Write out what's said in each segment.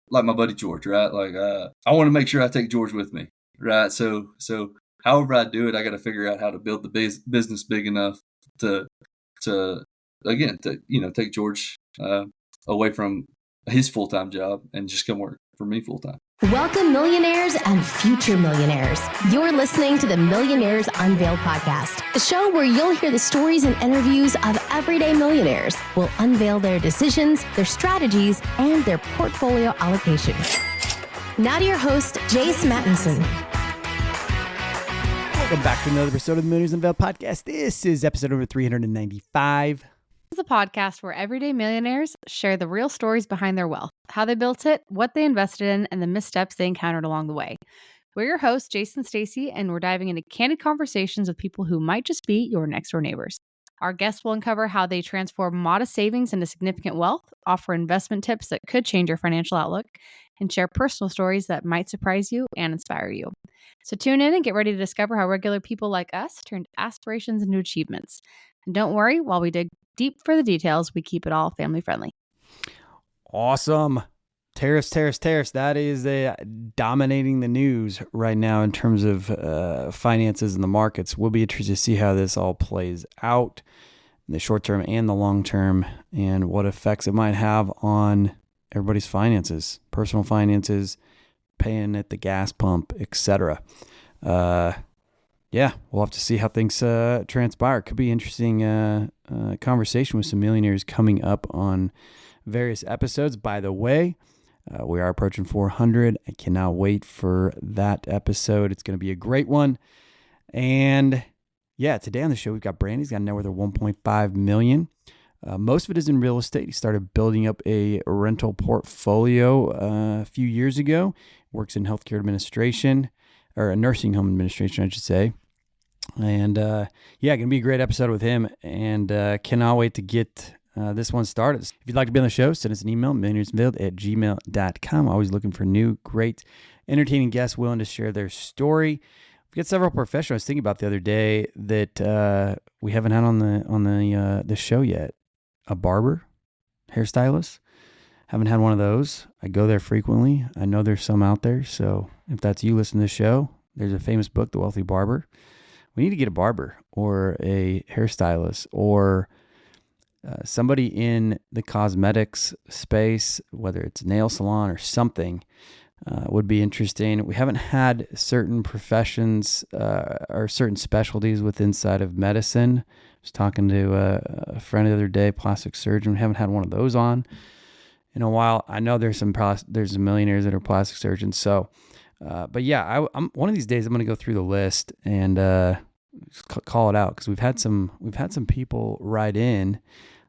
like my buddy George, right? Like, I want to make sure I take George with me, right? So however I do it, I got to figure out how to build the business big enough to to again to take George away from his full-time job and just come work for me full-time. Welcome, millionaires and future millionaires. You're listening to the Millionaires Unveiled podcast, the show where you'll hear the stories and interviews of everyday millionaires. We'll unveil their decisions, their strategies, and their portfolio allocation. Now to your host, Jace Mattinson. Welcome back to another episode of the Millionaires Unveiled podcast. This is episode number 395. This is a podcast where everyday millionaires share the real stories behind their wealth, how they built it, what they invested in, and the missteps they encountered along the way. We're your hosts, Jason and Stacy, and we're diving into candid conversations with people who might just be your next door neighbors. Our guests will uncover how they transform modest savings into significant wealth, offer investment tips that could change your financial outlook, and share personal stories that might surprise you and inspire you. So tune in and get ready to discover how regular people like us turned aspirations into achievements. And don't worry, while we dig deep for the details, we keep it all family friendly. Awesome. Tariffs. That is dominating the news right now in terms of finances and the markets. We'll be interested to see how this all plays out in the short term and the long term, and what effects it might have on everybody's finances, personal finances, paying at the gas pump, etc. Yeah, we'll have to see how things transpire. Could be interesting conversation with some millionaires coming up on various episodes. By the way, we are approaching 400. I cannot wait for that episode. It's going to be a great one. And yeah, today on the show, we've got Brandon. He's got a net worth of $1.5 million. Most of it is in real estate. He started building up a rental portfolio a few years ago. Works in healthcare administration, or a nursing home administration, I should say. And yeah, going to be a great episode with him, and cannot wait to get this one started. If you'd like to be on the show, send us an email, millionairesunveiled@gmail.com. Always looking for new, great, entertaining guests willing to share their story. We've got several professionals I was thinking about the other day that we haven't had on the show yet. A barber, hairstylist. Haven't had one of those. I go there frequently. I know there's some out there. So if that's you listening to the show, there's a famous book, The Wealthy Barber. We need to get a barber or a hairstylist or somebody in the cosmetics space, whether it's a nail salon or something, would be interesting. We haven't had certain professions or certain specialties within inside of medicine. I was talking to a friend the other day, plastic surgeon. We haven't had one of those on in a while. I know there's some millionaires that are plastic surgeons. So, but yeah, I'm one of these days I'm going to go through the list and call it out, because we've had some people write in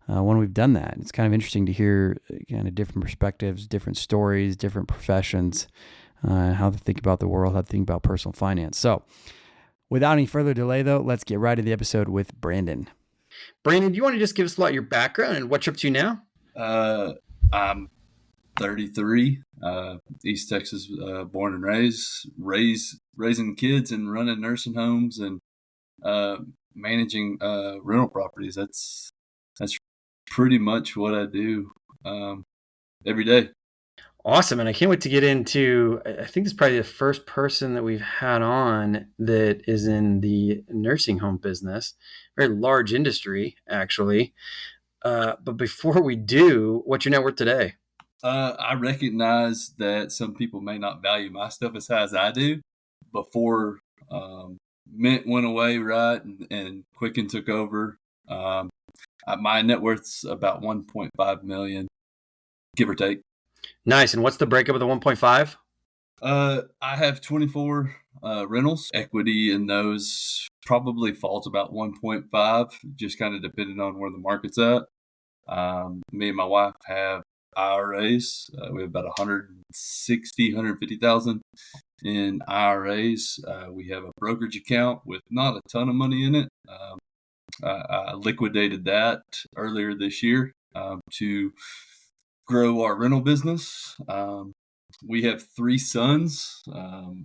when we've done that. It's kind of interesting to hear kind of different perspectives, different stories, different professions, how to think about the world, how to think about personal finance. So without any further delay, though, let's get right to the episode with Brandon. Brandon, do you want to just give us a lot of your background and what you're up to now? I'm 33, East Texas, born and raising kids and running nursing homes and managing rental properties. That's pretty much what I do every day. Awesome. And I can't wait to get into, I think this is probably the first person that we've had on that is in the nursing home business. Very large industry, actually. But before we do, what's your net worth today? I recognize that some people may not value my stuff as high as I do. Before Mint went away, right, and Quicken took over, my net worth's about 1.5 million, give or take. Nice. And what's the breakup of the 1.5? I have 24 rentals. Equity in those probably falls about 1.5, just kind of depending on where the market's at. Me and my wife have IRAs. We have about 150,000 in IRAs. We have a brokerage account with not a ton of money in it. I liquidated that earlier this year to grow our rental business. We have 3 sons, an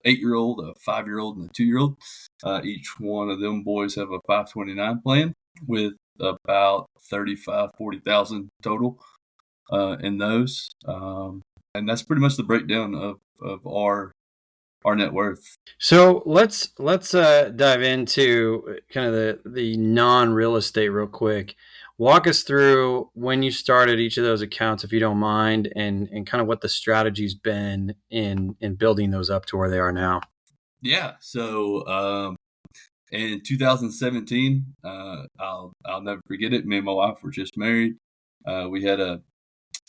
8-year-old, a 5-year-old, and a 2-year-old. Each one of them boys have a 529 plan with about 40,000 total. in those. And that's pretty much the breakdown of our net worth. So let's dive into kind of the non-real estate real quick. Walk us through when you started each of those accounts, if you don't mind, and kind of what the strategy's been in building those up to where they are now. Yeah. So in 2017, I'll never forget it. Me and my wife were just married. We had a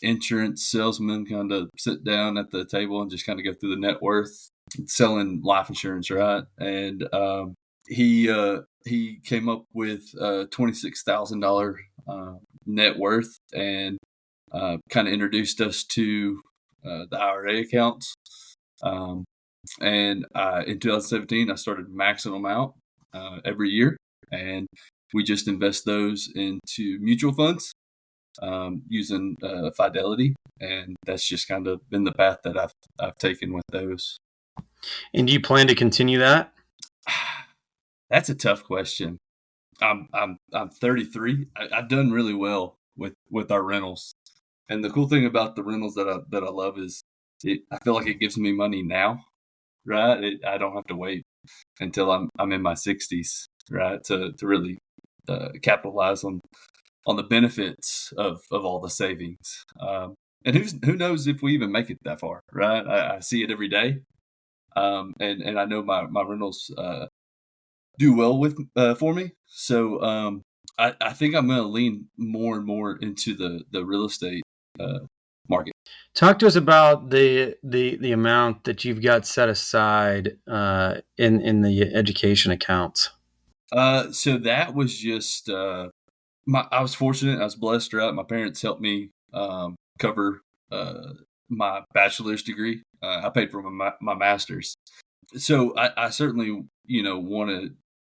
insurance salesman kind of sit down at the table and just kind of go through the net worth, selling life insurance, right? And he came up with $26,000 net worth, and kind of introduced us to the IRA accounts. And in 2017, I started maxing them out every year, and we just invest those into mutual funds using Fidelity, and that's just kind of been the path that I've taken with those. And do you plan to continue that? That's a tough question. I'm 33. I've done really well with our rentals, and the cool thing about the rentals that I love is I feel like it gives me money now, right? I don't have to wait until I'm in my 60s, right, to really capitalize on the benefits of all the savings. And who knows if we even make it that far, right? I see it every day. And I know my rentals do well with for me. So I think I'm going to lean more and more into the real estate market. Talk to us about the amount that you've got set aside in the education accounts. So that was just I was fortunate. I was blessed, right? My parents helped me cover my bachelor's degree. I paid for my master's. So I certainly,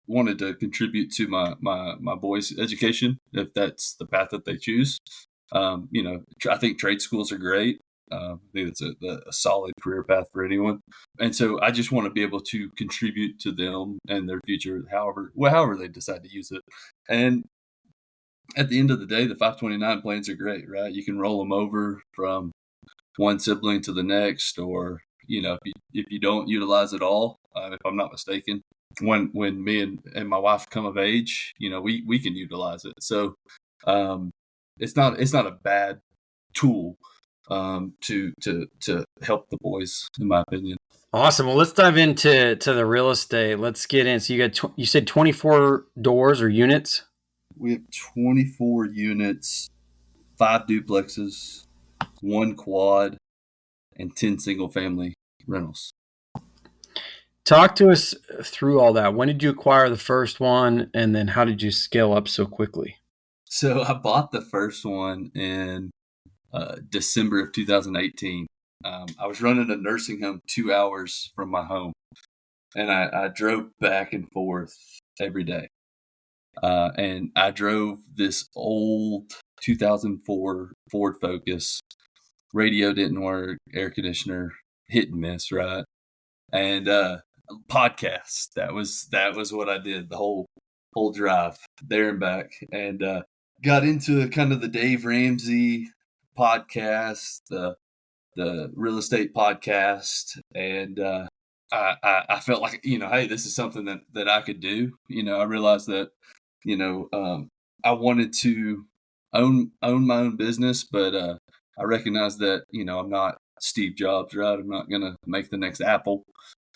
wanted to contribute to my boys' education if that's the path that they choose. I think trade schools are great. I think it's a solid career path for anyone. And so I just want to be able to contribute to them and their future, however they decide to use it. And at the end of the day, the 529 plans are great, right? You can roll them over from one sibling to the next, or if you don't utilize it all, if I'm not mistaken, when me and my wife come of age, we can utilize it. So it's not a bad tool to help the boys, in my opinion. Awesome. Well, let's dive into the real estate. Let's get in. So you said 24 doors or units. We have 24 units, 5 duplexes, 1 quad, and 10 single family rentals. Talk to us through all that. When did you acquire the first one, and then how did you scale up so quickly? So I bought the first one in December of 2018. I was running a nursing home 2 hours from my home, and I drove back and forth every day. And I drove this old 2004 Ford Focus. Radio didn't work, air conditioner hit and miss, right? And podcast. That was what I did the whole drive there and back, and got into kind of the Dave Ramsey podcast, the real estate podcast, and I felt like, hey, this is something that I could do. I realized that I wanted to own my own business, but I recognized that I'm not Steve Jobs, right? I'm not gonna make the next Apple.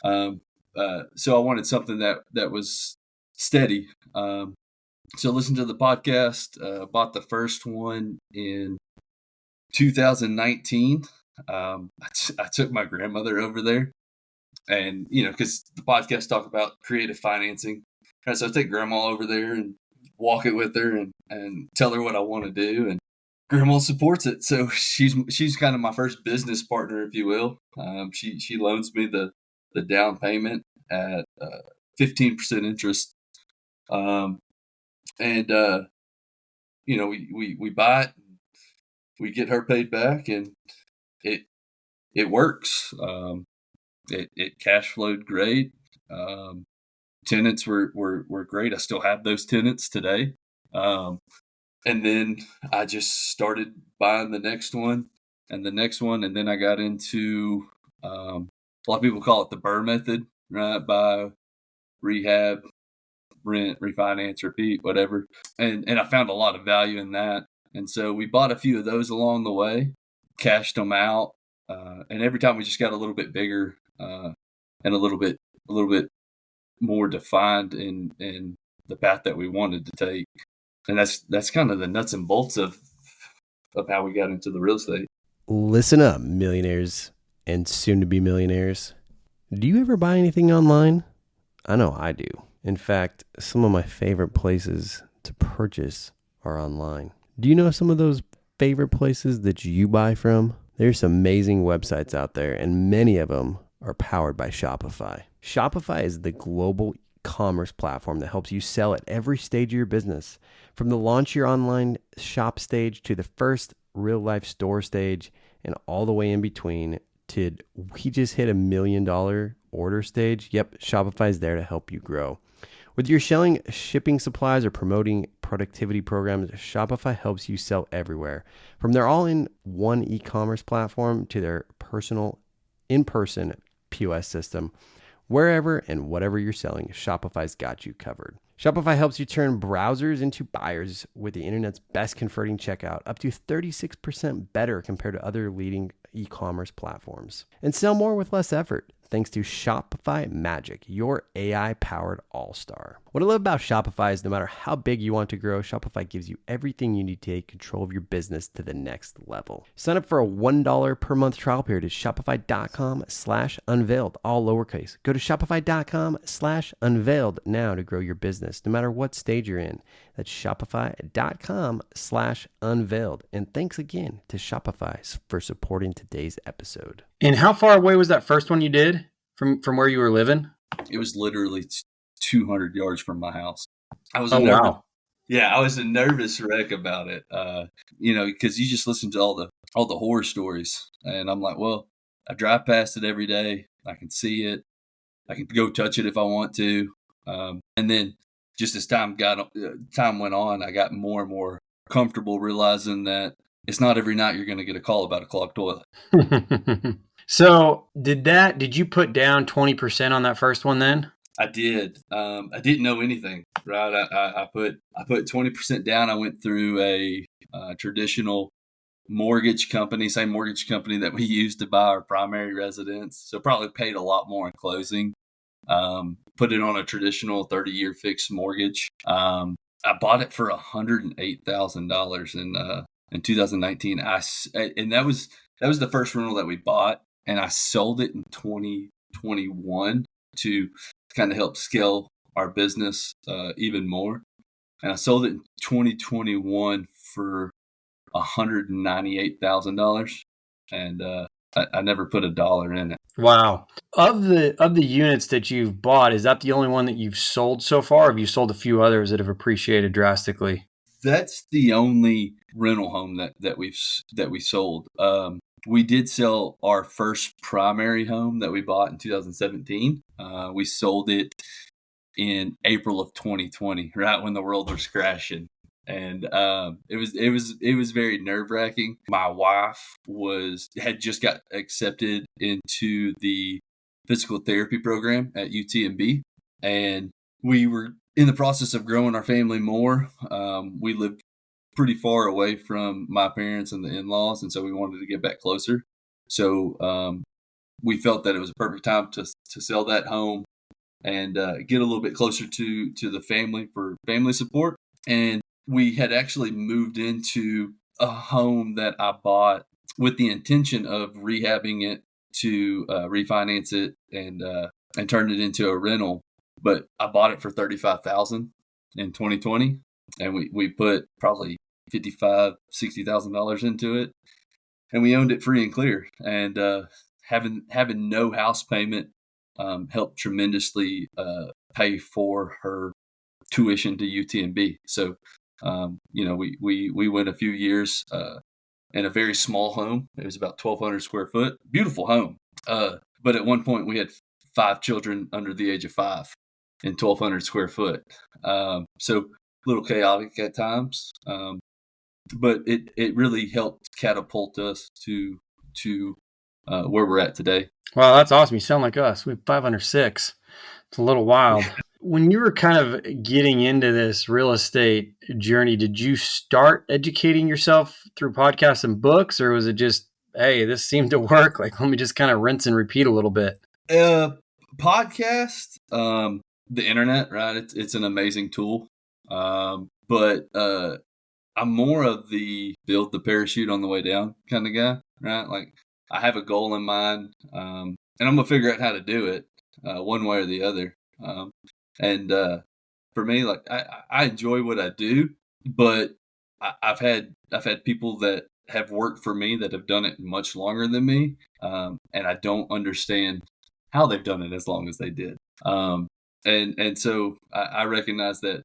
So I wanted something that was steady. So listened to the podcast, bought the first one in 2019. I took my grandmother over there, and because the podcast talk about creative financing, right? So I take grandma over there and walk it with her and tell her what I want to do, and grandma supports it. So she's kind of my first business partner, if you will. She loans me the down payment at 15% interest, and we buy it, we get her paid back, and it works. It cash flowed great. Tenants were great. I still have those tenants today. And then I just started buying the next one and the next one. And then I got into, a lot of people call it the Burr method, right? Buy, rehab, rent, refinance, repeat, whatever. And I found a lot of value in that. And so we bought a few of those along the way, cashed them out. And every time we just got a little bit bigger, and a little bit more defined in the path that we wanted to take. And that's kind of the nuts and bolts of how we got into the real estate. Listen up, millionaires and soon to be millionaires. Do you ever buy anything online? I know I do. In fact, some of my favorite places to purchase are online. Do you know some of those favorite places that you buy from? There's some amazing websites out there, and many of them are powered by Shopify. Shopify is the global commerce platform that helps you sell at every stage of your business. From the launch your online shop stage to the first real life store stage and all the way in between to we just hit $1 million order stage. Yep, Shopify is there to help you grow. Whether you're selling shipping supplies or promoting productivity programs, Shopify helps you sell everywhere. From their all-in-one e-commerce platform to their personal in-person POS system, wherever and whatever you're selling, Shopify's got you covered. Shopify helps you turn browsers into buyers with the internet's best converting checkout, up to 36% better compared to other leading e-commerce platforms. And sell more with less effort, thanks to Shopify Magic, your AI-powered all-star. What I love about Shopify is no matter how big you want to grow, Shopify gives you everything you need to take control of your business to the next level. Sign up for a $1 per month trial period at shopify.com/unveiled, all lowercase. Go to shopify.com/unveiled now to grow your business, no matter what stage you're in. That's shopify.com/unveiled. And thanks again to Shopify for supporting today's episode. And how far away was that first one you did from where you were living? It was literally 200 yards from my house. I was wow. Yeah, I was a nervous wreck about it. Because you just listen to all the horror stories, and I'm like, well, I drive past it every day. I can see it. I can go touch it if I want to. And then just as time went on, I got more and more comfortable realizing that it's not every night you're going to get a call about a clogged toilet. So did you put down 20% on that first one then? I did. I didn't know anything, right? I put 20% down. I went through a traditional mortgage company, same mortgage company that we used to buy our primary residence. So probably paid a lot more in closing. Put it on a traditional 30-year fixed mortgage. I bought it for $108,000 in 2019. And that was the first rental that we bought, and I sold it in 2021 to kind of help scale our business even more. And I sold it in 2021 for $198,000, and I never put a dollar in it. Wow. Of the units that you've bought, is that the only one that you've sold so far? Or have you sold a few others that have appreciated drastically? That's the only rental home that we sold. We did sell our first primary home that we bought in 2017. We sold it in April of 2020, right when the world was crashing. And it was very nerve-wracking. My wife had just got accepted into the physical therapy program at UTMB, and we were in the process of growing our family more. We lived pretty far away from my parents and the in-laws, and so we wanted to get back closer. So we felt that it was a perfect time to sell that home and get a little bit closer to the family for family support. And we had actually moved into a home that I bought with the intention of rehabbing it to refinance it and turn it into a rental. But I bought it for $35,000 in 2020, and we put probably $55,000-$60,000 into it, and we owned it free and clear. And having no house payment helped tremendously pay for her tuition to UTMB. So we went a few years in a very small home. It was about 1,200 square foot, beautiful home. But at one point we had 5 children under the age of 5 in 1,200 square foot. So a little chaotic at times. but it really helped catapult us to where we're at today. Wow, that's awesome. You sound like us. We have 506. It's a little wild. When you were kind of getting into this real estate journey, did you start educating yourself through podcasts and books, or was it just, hey, this seemed to work? Like, let me just kind of rinse and repeat a little bit? Podcast, the internet, right? It's an amazing tool. But I'm more of the build the parachute on the way down kind of guy, right? Like I have a goal in mind, and I'm gonna figure out how to do it, one way or the other. And for me, like I enjoy what I do, but I've had people that have worked for me that have done it much longer than me, and I don't understand how they've done it as long as they did. And so I recognize that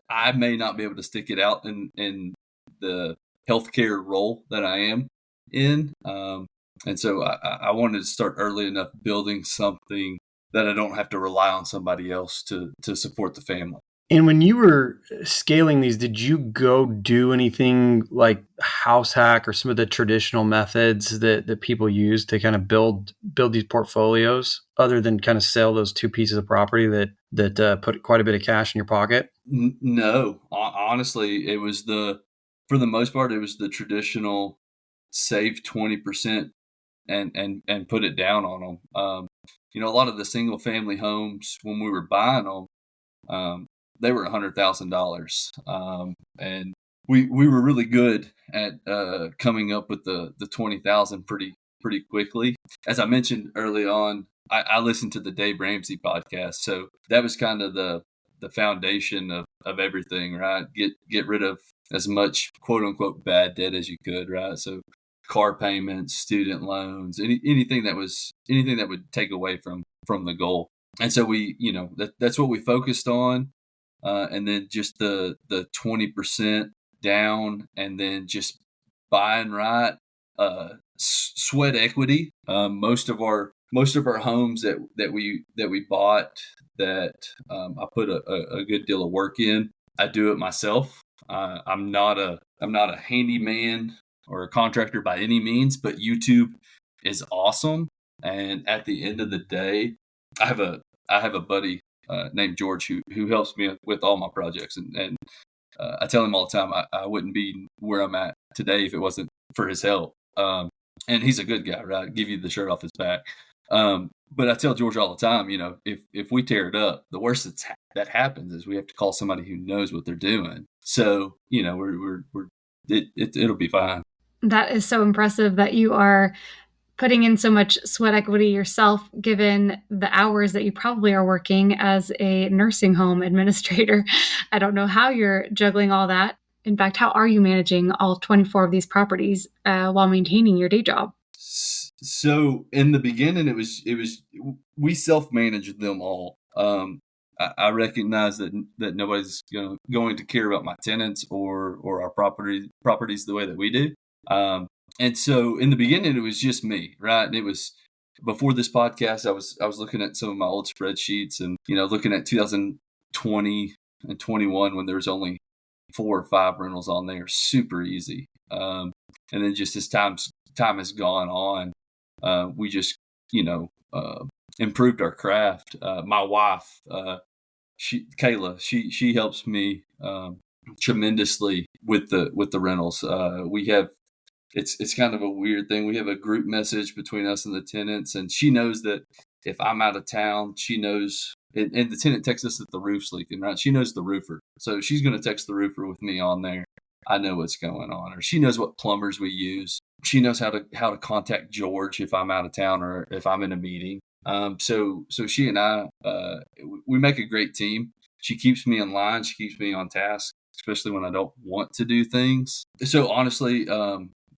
I may not be able to stick it out in the healthcare role that I am in. And so I wanted to start early enough building something that I don't have to rely on somebody else to support the family. And when you were scaling these, did you go do anything like house hack or some of the traditional methods that people use to kind of build these portfolios, other than kind of sell those two pieces of property that put quite a bit of cash in your pocket? No, honestly, it was for the most part, it was the traditional save 20% and put it down on them. A lot of the single family homes when we were buying them, they were $100,000, and we were really good at coming up with the 20,000 pretty quickly. As I mentioned early on, I listened to the Dave Ramsey podcast, so that was kind of the foundation of everything, right? Get rid of as much quote unquote bad debt as you could, right? So car payments, student loans, anything that would take away from the goal. And so we, that's what we focused on. And then just the 20% down, and then just buying right, sweat equity. Most of our homes that we bought that I put a good deal of work in. I do it myself. I'm not a handyman or a contractor by any means, but YouTube is awesome. And at the end of the day, I have a buddy named George who helps me with all my projects, and I tell him all the time I wouldn't be where I'm at today if it wasn't for his help. And he's a good guy, right? Give you the shirt off his back. But I tell George all the time, if we tear it up, the worst that happens is we have to call somebody who knows what they're doing. So it'll be fine. That is so impressive that you are putting in so much sweat equity yourself, given the hours that you probably are working as a nursing home administrator. I don't know how you're juggling all that. In fact, how are you managing all 24 of these properties while maintaining your day job? So in the beginning, it was we self-managed them all. I recognize that nobody's going to care about my tenants or our properties the way that we do. And so in the beginning, it was just me, right? And it was before this podcast, I was looking at some of my old spreadsheets and, looking at 2020 and 21 when there was only 4 or 5 rentals on there, super easy. And then just as time has gone on, we just, improved our craft. My wife, Kayla, she helps me tremendously with the rentals. We have it's kind of a weird thing. We have a group message between us and the tenants, and she knows that if I'm out of town, she knows. And the tenant texts us that the roof's leaking, right? She knows the roofer, so she's going to text the roofer with me on there. I know what's going on, or she knows what plumbers we use. She knows how to contact George if I'm out of town or if I'm in a meeting. So she and I, we make a great team. She keeps me in line. She keeps me on task, especially when I don't want to do things. So honestly,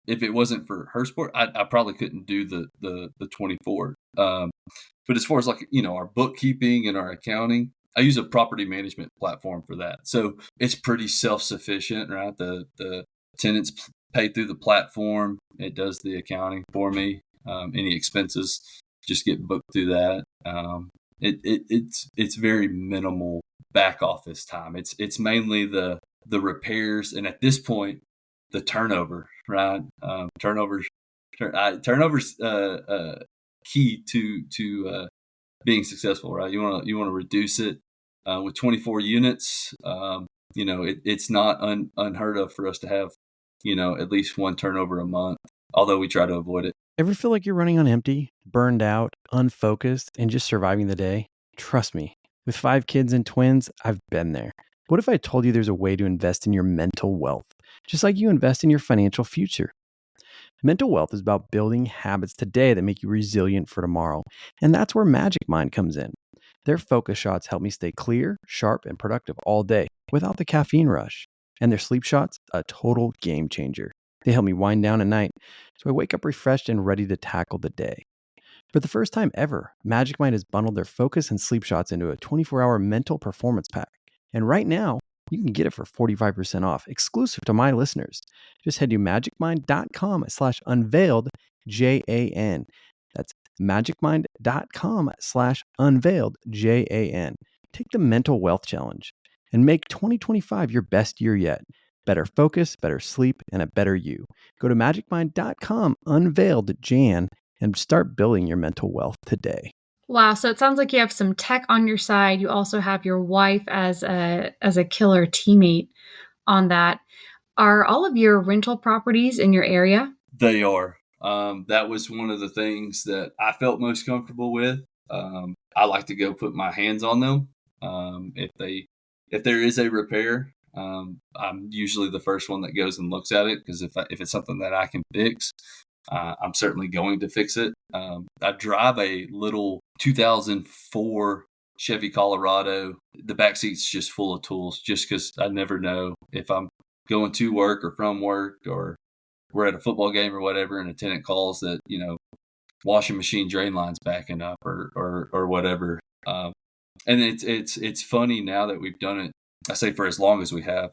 if it wasn't for her support, I probably couldn't do the 24. But as far as our bookkeeping and our accounting, I use a property management platform for that. So it's pretty self-sufficient, right? The tenants pay through the platform. It does the accounting for me. Any expenses just get booked through that. It's very minimal back office time. It's mainly the repairs. And at this point, the turnover, right? Turnovers key to being successful, right? You want to reduce it with 24 units. It's not unheard of for us to have, at least one turnover a month, although we try to avoid it. Ever feel like you're running on empty, burned out, unfocused, and just surviving the day? Trust me, with 5 kids and twins, I've been there. What if I told you there's a way to invest in your mental wealth, just like you invest in your financial future? Mental wealth is about building habits today that make you resilient for tomorrow. And that's where Magic Mind comes in. Their focus shots help me stay clear, sharp, and productive all day without the caffeine rush. And their sleep shots, a total game changer. They help me wind down at night so I wake up refreshed and ready to tackle the day. For the first time ever, Magic Mind has bundled their focus and sleep shots into a 24-hour mental performance pack. And right now, you can get it for 45% off, exclusive to my listeners. Just head to magicmind.com/unveiled, JAN. That's magicmind.com/unveiled, JAN. Take the mental wealth challenge and make 2025 your best year yet. Better focus, better sleep, and a better you. Go to magicmind.com/unveiled, JAN, and start building your mental wealth today. Wow. So it sounds like you have some tech on your side. You also have your wife as a killer teammate on that. Are all of your rental properties in your area? They are. That was one of the things that I felt most comfortable with. I like to go put my hands on them. If there is a repair, I'm usually the first one that goes and looks at it, because if it's something that I can fix, I'm certainly going to fix it. I drive a little 2004 Chevy Colorado. The back seat's just full of tools, just because I never know if I'm going to work or from work, or we're at a football game or whatever, and a tenant calls that, washing machine drain line's backing up or whatever. And it's funny now that we've done it. I say for as long as we have.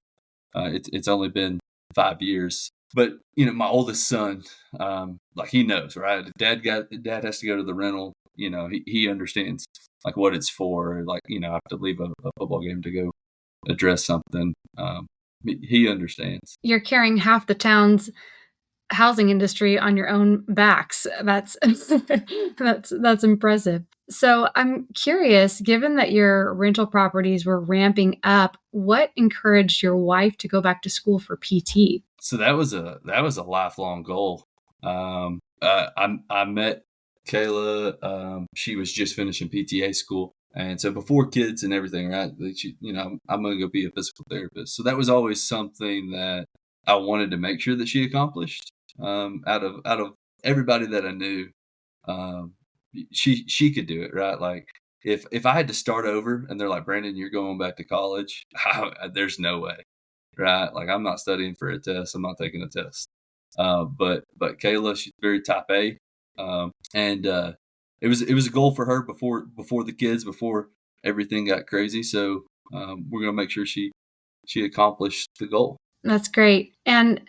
It's only been 5 years. But, my oldest son, he knows, right? Dad has to go to the rental. He understands what it's for. I have to leave a football game to go address something. He understands. You're carrying half the town's housing industry on your own backs. That's that's impressive. So I'm curious, given that your rental properties were ramping up, what encouraged your wife to go back to school for PT? So that was a lifelong goal. I met Kayla. She was just finishing PTA school, and so before kids and everything, right? I'm going to go be a physical therapist. So that was always something that I wanted to make sure that she accomplished. Out of everybody that I knew, she could do it, right? If I had to start over and they're like, Brandon, you're going back to college, there's no way. Right? I'm not studying for a test. I'm not taking a test. But Kayla, she's very type A. And it was a goal for her before the kids, before everything got crazy. So we're going to make sure she accomplished the goal. That's great. And,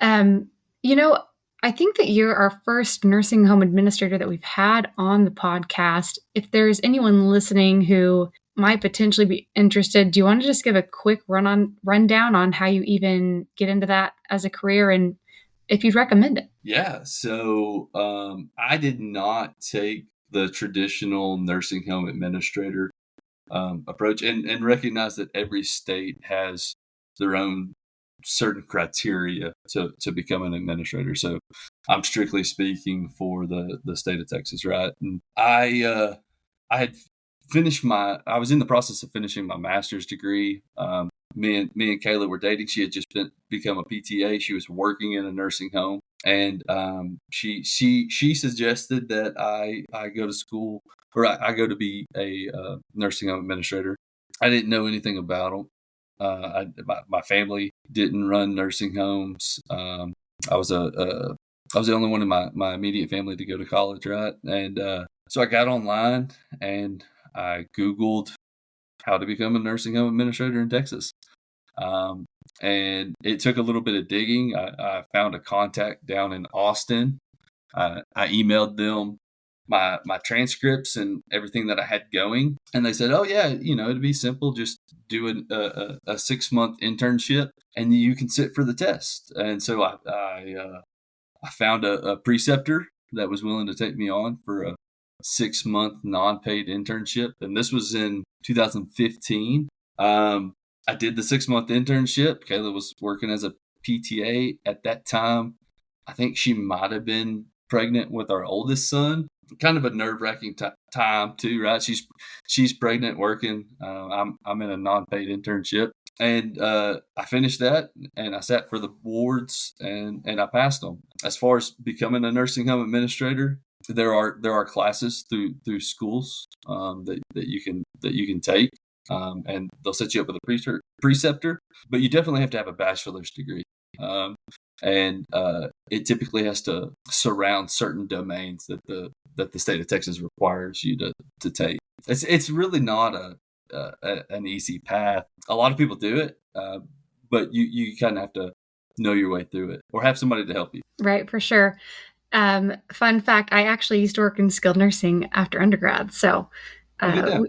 I think that you're our first nursing home administrator that we've had on the podcast. If there's anyone listening who might potentially be interested, do you want to just give a quick rundown on how you even get into that as a career, and if you'd recommend it? Yeah. So I did not take the traditional nursing home administrator approach, and recognize that every state has their own certain criteria to become an administrator. So I'm strictly speaking for the state of Texas, right? And I had I was in the process of finishing my master's degree. Me and Kayla were dating. She had just become a PTA. She was working in a nursing home, and she suggested that I go to school, or I go to be a nursing home administrator. I didn't know anything about them. My family didn't run nursing homes. I was the only one in my immediate family to go to college, right? And so I got online and I Googled how to become a nursing home administrator in Texas. And it took a little bit of digging. I found a contact down in Austin. I emailed them my transcripts and everything that I had going. And they said, oh yeah, it'd be simple. Just do a 6-month internship and you can sit for the test. And so I found a preceptor that was willing to take me on for a 6-month non-paid internship. And this was in 2015. I did the 6-month internship. Kayla was working as a PTA at that time. I think she might have been pregnant with our oldest son. Kind of a nerve-wracking time too, right? She's pregnant, working. I'm in a non-paid internship, and I finished that, and I sat for the boards, and I passed them. As far as becoming a nursing home administrator, there are classes through schools that you can take, and they'll set you up with a preceptor. But you definitely have to have a bachelor's degree. And it typically has to surround certain domains that the state of Texas requires you to take. It's really not an easy path. A lot of people do it, but you kind of have to know your way through it or have somebody to help you. Right, for sure. Fun fact, I actually used to work in skilled nursing after undergrad. So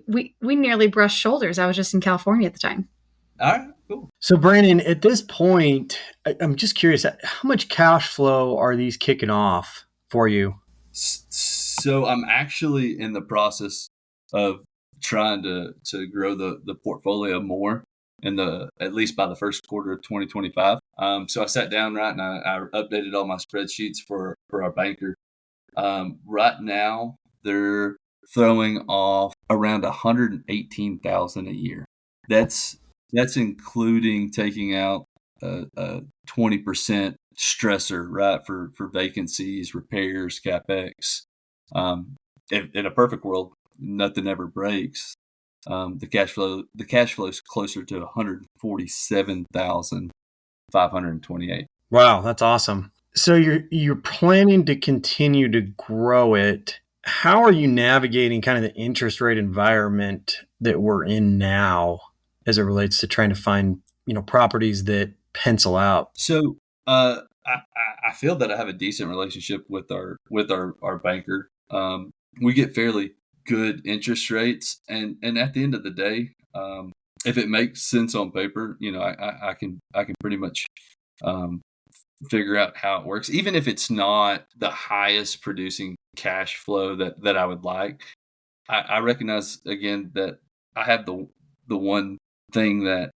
we nearly brushed shoulders. I was just in California at the time. All right, cool. So Brandon, at this point, I'm just curious, how much cash flow are these kicking off for you? So I'm actually in the process of trying to grow the portfolio more at least by the first quarter of 2025. So I sat down and I updated all my spreadsheets for our banker. Right now they're throwing off around $118,000 a year. That's including taking out a 20% stressor, right, for vacancies, repairs, CapEx. In a perfect world, nothing ever breaks. The cash flow is closer to 147,528. Wow, that's awesome. So you're planning to continue to grow it. How are you navigating kind of the interest rate environment that we're in now as it relates to trying to find, properties that pencil out? So I feel that I have a decent relationship with our banker. We get fairly good interest rates, and at the end of the day, if it makes sense on paper, I can pretty much figure out how it works, even if it's not the highest producing cash flow that I would like. I recognize again that I have the one thing that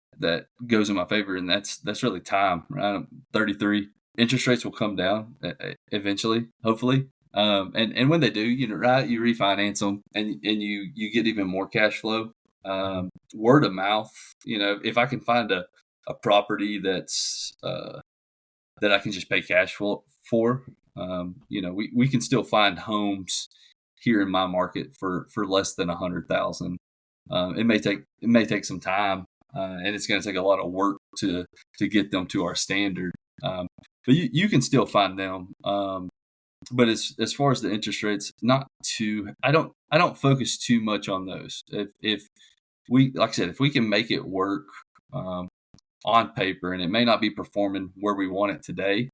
goes in my favor, and that's really time. Right, I'm 33. Interest rates will come down eventually, hopefully. And when they do, right, you refinance them and you get even more cash flow. Word of mouth, if I can find a property that's that I can just pay cash for, we can still find homes here in my market for less than $100,000. It may take some time, and it's going to take a lot of work to get them to our standard. But you can still find them. But as far as the interest rates, not too. I don't focus too much on those. If we, like I said, if we can make it work on paper, and it may not be performing where we want it today,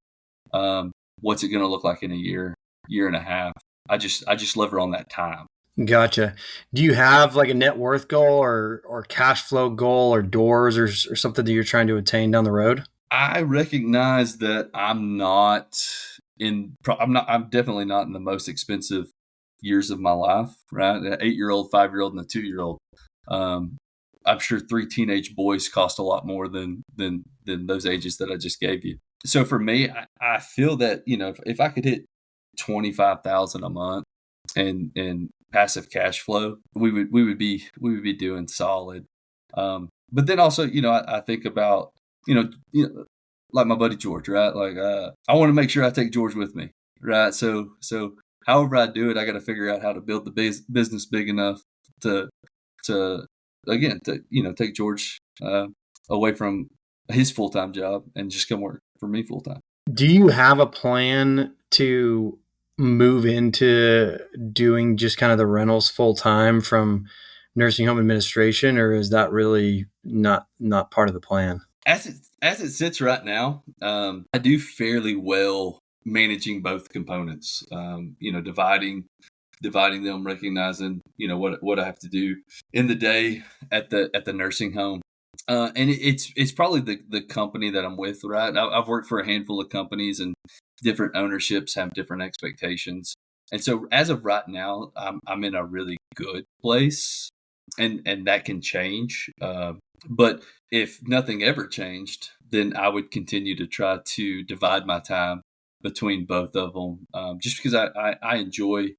what's it going to look like in a year and a half? I just lever on that time. Gotcha. Do you have like a net worth goal or cash flow goal or doors or something that you're trying to attain down the road? I recognize that I'm definitely not in the most expensive years of my life, right? An 8-year-old, 5-year-old, and a 2-year-old. I'm sure 3 teenage boys cost a lot more than those ages that I just gave you. So for me, I feel that, if I could hit $25,000 a month and passive cash flow, we would be doing solid. But then also, I think about, like my buddy George, right? Like, I want to make sure I take George with me, right? So however I do it, I got to figure out how to build the business big enough to take George away from his full-time job and just come work for me full-time. Do you have a plan to move into doing just kind of the rentals full-time from nursing home administration, or is that really not part of the plan? As it sits right now, I do fairly well managing both components. Dividing dividing them, recognizing, what I have to do in the day at the nursing home. And it's probably the company that I'm with, right? I've worked for a handful of companies, and different ownerships have different expectations. And so as of right now, I'm in a really good place, and that can change. But if nothing ever changed, then I would continue to try to divide my time between both of them, just because I enjoy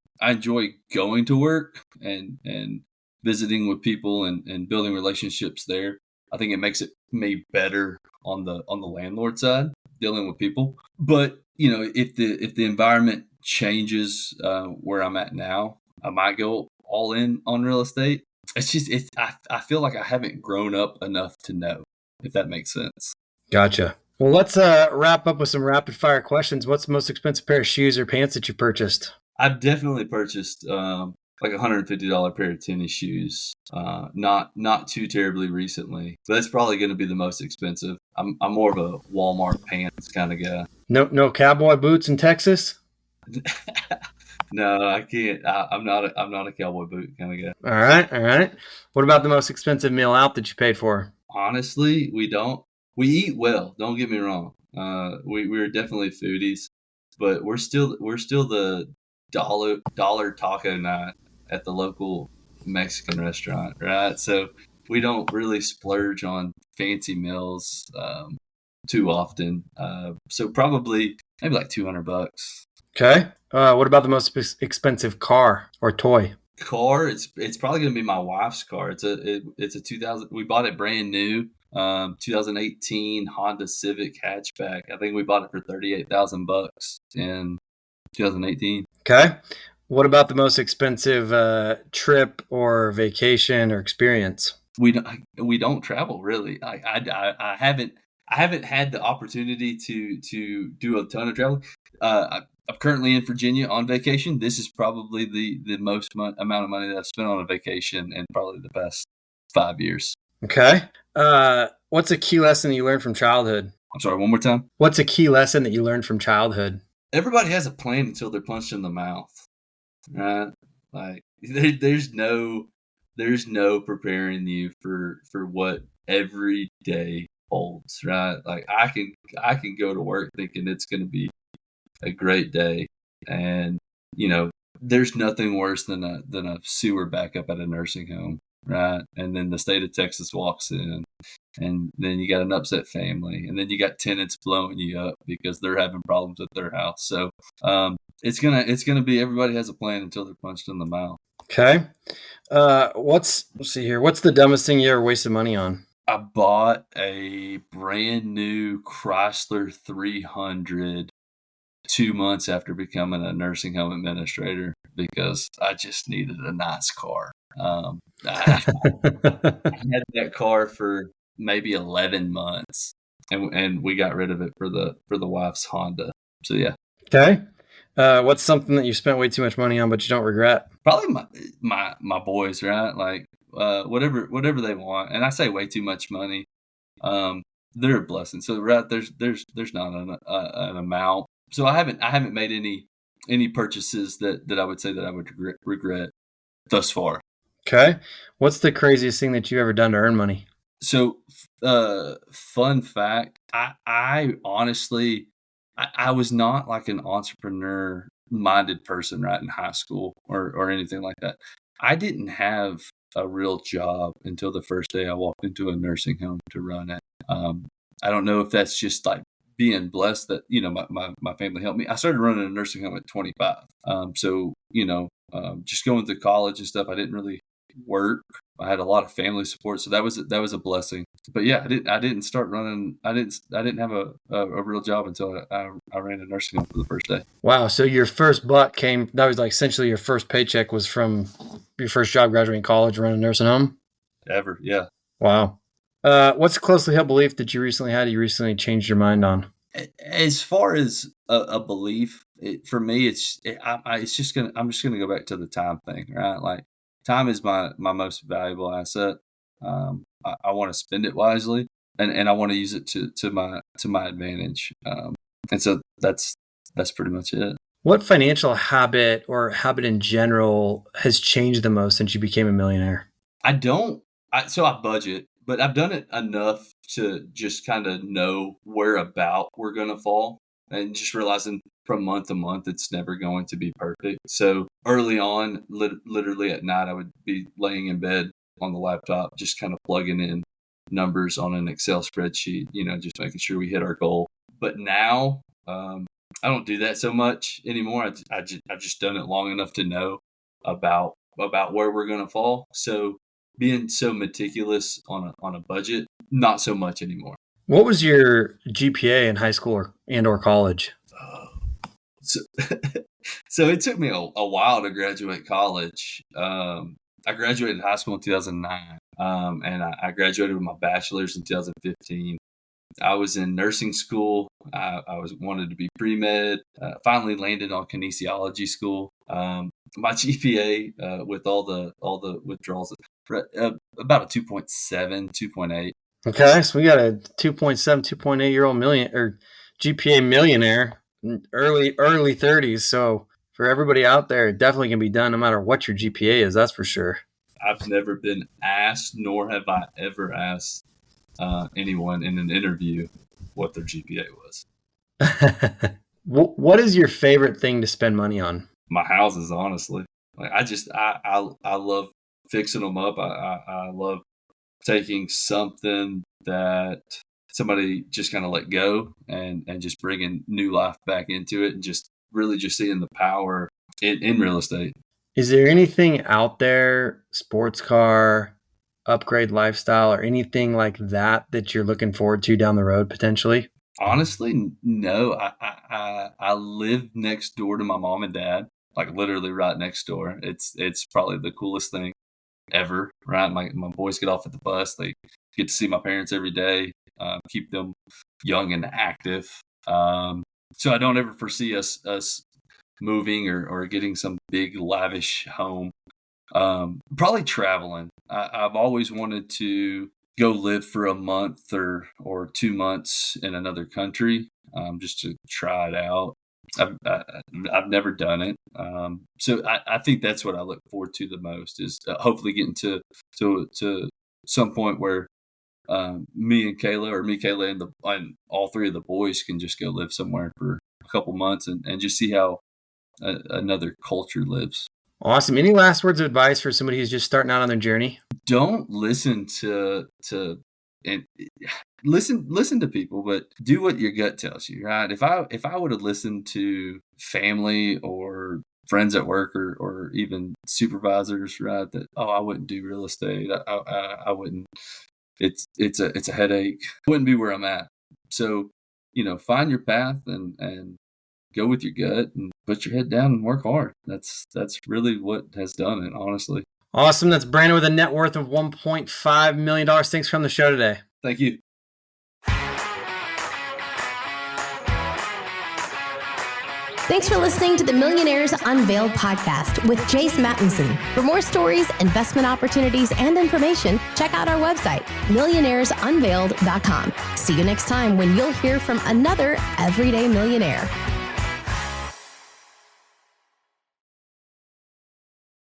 going to work and visiting with people and building relationships there. I think it makes me better on the landlord side, dealing with people. But if the environment changes where I'm at now, I might go all in on real estate. I feel like I haven't grown up enough to know, if that makes sense. Gotcha. Well, let's wrap up with some rapid fire questions. What's the most expensive pair of shoes or pants that you purchased? I've definitely purchased like $150 pair of tennis shoes. Not too terribly recently, but that's probably going to be the most expensive. I'm more of a Walmart pants kind of guy. No cowboy boots in Texas? No, I can't. I'm not a cowboy boot kind of guy. All right. What about the most expensive meal out that you paid for? Honestly, we don't. We eat well. Don't get me wrong. We're definitely foodies, but we're still the dollar taco night at the local Mexican restaurant, right? So we don't really splurge on fancy meals too often. So probably maybe like $200. Okay. What about the most expensive car or toy? Car, it's probably gonna be my wife's car. It's a 2000. We bought it brand new, 2018 Honda Civic hatchback. I think we bought it for $38,000 in 2018. Okay. What about the most expensive trip or vacation or experience? We don't travel really. I haven't had the opportunity to do a ton of traveling. I'm currently in Virginia on vacation. This is probably the most amount of money that I've spent on a vacation in probably the past 5 years. Okay. What's a key lesson that you learned from childhood? I'm sorry, one more time. What's a key lesson that you learned from childhood? Everybody has a plan until they're punched in the mouth, right? Like there's no preparing you for what every day holds, right? Like I can go to work thinking it's going to be a great day, and there's nothing worse than a sewer backup at a nursing home, right? And then the state of Texas walks in, and then you got an upset family, and then you got tenants blowing you up because they're having problems at their house. So it's gonna be, everybody has a plan until they're punched in the mouth. Okay. Let's see here. What's the dumbest thing you ever wasted money on? I bought a brand new Chrysler 300 2 months after becoming a nursing home administrator because I just needed a nice car. I had that car for maybe 11 months, and we got rid of it for the wife's Honda. So yeah. Okay. What's something that you spent way too much money on but you don't regret? Probably my boys, right? Like whatever they want, and I say way too much money. They're a blessing. So right there's not an amount. So I haven't made any purchases that I would say that I would regret thus far. Okay. What's the craziest thing that you've ever done to earn money? So, fun fact, I honestly, I was not like an entrepreneur minded person, right, in high school or anything like that. I didn't have a real job until the first day I walked into a nursing home to run it. I don't know if that's just like being blessed that, my family helped me. I started running a nursing home at 25. So, just going to college and stuff, I didn't really work. I had a lot of family support, so that was a blessing. But yeah, I didn't start running. I didn't have a real job until I ran a nursing home for the first day. Wow. So your first buck that was like essentially your first paycheck was from your first job graduating college, running a nursing home? Ever, yeah. Wow. What's a closely held belief that you recently changed your mind on? As far as a belief, for me, I'm just gonna go back to the time thing, right? Like time is my most valuable asset. I want to spend it wisely, and I want to use it to my advantage. And so that's pretty much it. What financial habit or habit in general has changed the most since you became a millionaire? I budget, but I've done it enough to just kind of know where about we're going to fall, and just realizing from month to month, it's never going to be perfect. So early on, literally at night, I would be laying in bed on the laptop, just kind of plugging in numbers on an Excel spreadsheet, just making sure we hit our goal. But now, I don't do that so much anymore. I've just done it long enough to know about where we're going to fall. So being so meticulous on a budget, not so much anymore. What was your GPA in high school or college? So it took me a while to graduate college. I graduated high school in 2009, and I graduated with my bachelor's in 2015. I was in nursing school. I wanted to be pre-med. Finally landed on kinesiology school. My GPA with all the withdrawals, about a 2.7, 2.8. Okay, so we got a 2.7, 2.8-year-old GPA millionaire, early 30s. So for everybody out there, it definitely can be done no matter what your GPA is. That's for sure. I've never been asked, nor have I ever asked anyone in an interview what their GPA was. What is your favorite thing to spend money on? My houses, honestly. Like I love fixing them up. I love taking something that somebody just kind of let go and just bringing new life back into it, and just really just seeing the power in real estate. Is there anything out there, sports car, upgrade lifestyle, or anything like that you're looking forward to down the road potentially? Honestly, no. I live next door to my mom and dad, like literally right next door. It's probably the coolest thing ever, right? My boys get off at the bus. They get to see my parents every day, keep them young and active. So I don't ever foresee us moving or getting some big lavish home. Probably traveling. I've always wanted to go live for a month or 2 months in another country, just to try it out. I've never done it. So I think that's what I look forward to the most, is hopefully getting to some point where me and Kayla and all three of the boys can just go live somewhere for a couple months and just see how another culture lives. Awesome. Any last words of advice for somebody who's just starting out on their journey? Don't listen and listen to people, but do what your gut tells you, right? If I would have listened to family or friends at work or even supervisors, right, that I wouldn't do real estate, I wouldn't. It's a headache. Wouldn't be where I'm at. So, find your path and go with your gut and put your head down and work hard. That's really what has done it, honestly. Awesome. That's Brandon with a net worth of $1.5 million. Thanks for coming on the show today. Thank you. Thanks for listening to the Millionaires Unveiled podcast with Jace Mattinson. For more stories, investment opportunities, and information, check out our website, millionairesunveiled.com. See you next time when you'll hear from another everyday millionaire.